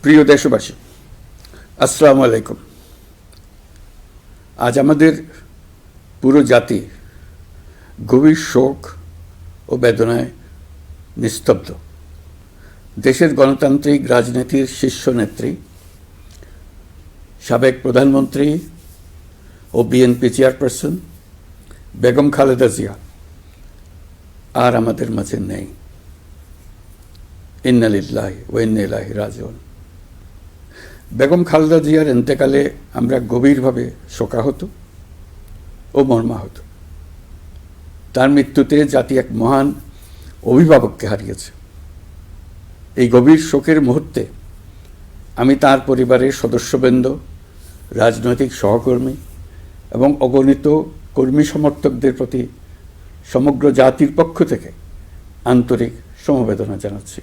প্রিয় দেশবাসী, আসসালামু আলাইকুম। আজ আমাদের পুরো জাতি গভীর শোক ও বেদনায় নিস্তব্ধ। দেশের গণতান্ত্রিক রাজনীতির শীর্ষ নেত্রী, সাবেক প্রধানমন্ত্রী ও বিএনপি চেয়ারপারসন বেগম খালেদা জিয়া আর আমাদের মাঝে নেই। ইন্না লিল্লাহি ওয়া ইন্না ইলাইহি রাজিউন। বেগম খালেদা জিয়ার ইন্তেকালে আমরা গভীরভাবে শোকাহত ও মর্মাহত। তার মৃত্যুতে জাতি এক মহান অভিভাবককে হারিয়েছে। এই গভীর শোকের মুহূর্তে আমি তার পরিবারের সদস্যবৃন্দ, রাজনৈতিক সহকর্মী এবং অগণিত কর্মী সমর্থকদের প্রতি সমগ্র জাতির পক্ষ থেকে আন্তরিক সমবেদনা জানাচ্ছি।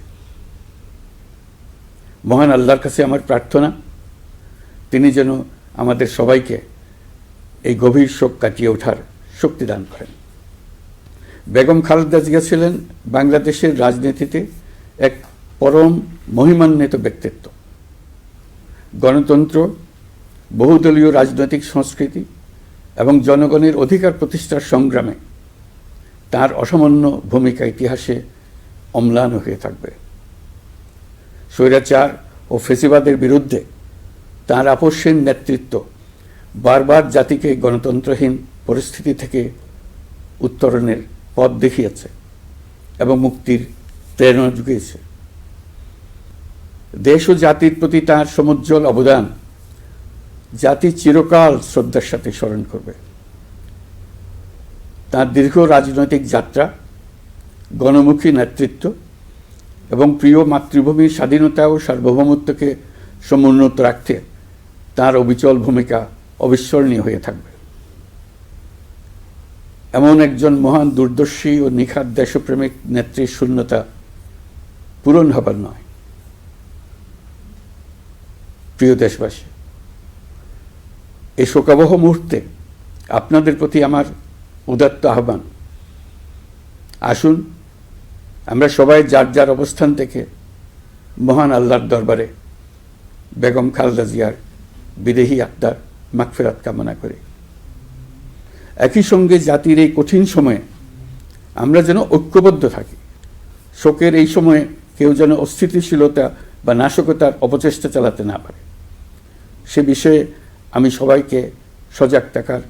মহান আল্লাহর কাছে আমার প্রার্থনা, তিনি যেন আমাদের সবাইকে এই গভীর শোক কাটিয়ে ওঠার শক্তি দান করেন। বেগম খালেদা জিয়া ছিলেন বাংলাদেশের রাজনীতিতে এক পরম মহিমান্বিত ব্যক্তিত্ব। গণতন্ত্র, বহুদলীয় রাজনৈতিক সংস্কৃতি এবং জনগণের অধিকার প্রতিষ্ঠার সংগ্রামে তার অসামান্য ভূমিকা ইতিহাসে অম্লান হয়ে থাকবে। স্বৈরাচার ও ফেসিবাদের বিরুদ্ধে তাঁর আপোষহীন নেতৃত্ব বারবার জাতিকে গণতন্ত্রহীন পরিস্থিতি থেকে উত্তরণের পথ দেখিয়েছে এবং মুক্তির প্রেরণা জুগিয়েছে। দেশ ও জাতির প্রতি তাঁর সমুজ্জ্বল অবদান জাতি চিরকাল শ্রদ্ধার সাথে স্মরণ করবে। তাঁর দীর্ঘ রাজনৈতিক যাত্রা, গণমুখী নেতৃত্ব এবং প্রিয় মাতৃভূমির স্বাধীনতা ও সার্বভৌমত্বকে সমুন্নত রাখতে তাঁর অবিচল ভূমিকা অবিস্মরণীয় হয়ে থাকবে। এমন একজন মহান দূরদর্শী ও নিখাদ দেশপ্রেমিক নেত্রীর শূন্যতা পূরণ হবার নয়। প্রিয় দেশবাসী, এই শোকাবহ মুহূর্তে আপনাদের প্রতি আমার উদাত্ত আহ্বান, আসুন আমরা সবাই যার যার অবস্থান থেকে মহান আল্লাহর দরবারে বেগম খালেদা জিয়ার বিদেহী আত্মার মাগফিরাত কামনা করি। একই সঙ্গে জাতির এই কঠিন সময়ে আমরা যেন ঐক্যবদ্ধ থাকি। শোকের এই সময়ে কেউ যেন অস্থিতিশীলতা বা নাশকতার অপচেষ্টা চালাতে না পারে, সে বিষয়ে আমি সবাইকে সজাগ থাকার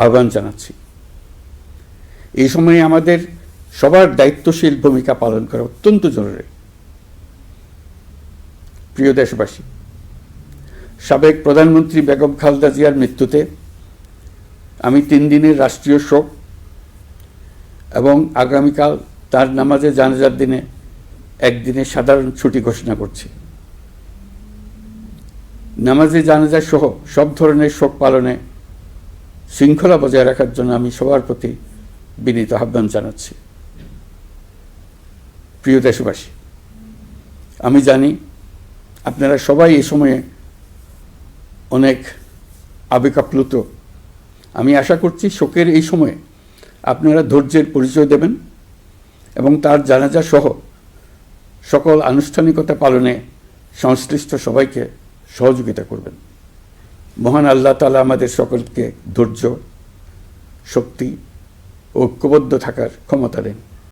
আহ্বান জানাচ্ছি। এই সময়ে আমাদের সবার দায়িত্বশীল ভূমিকা পালন করা অত্যন্ত জরুরি। প্রিয় দেশবাসী, সাবেক প্রধানমন্ত্রী বেগম খালেদা জিয়ার মৃত্যুতে আমি 3 দিনের রাষ্ট্রীয় শোক এবং আগামীকাল তার নামাজে জানাজার দিনে একদিনের সাধারণ ছুটি ঘোষণা করছি। নামাজে জানাজা সহ সব ধরনের শোক পালনে শৃঙ্খলা বজায় রাখার জন্য আমি সবার প্রতি বিনীত আহ্বান জানাচ্ছি। প্রিয় দেশবাসী, আমি জানি আপনারা সবাই এই সময়ে অনেক আবেগাপ্লুত। আমি আশা করছি শোকের এই সময়ে আপনারা ধৈর্যের পরিচয় দেবেন এবং তার জানাজা সহ সকল আনুষ্ঠানিকতা পালনে সংশ্লিষ্ট সবাইকে সহযোগিতা করবেন। মহান আল্লাহ তাআলা আমাদের সকলকে ধৈর্য, শক্তি ও ঐক্যবদ্ধ থাকার ক্ষমতা দেন।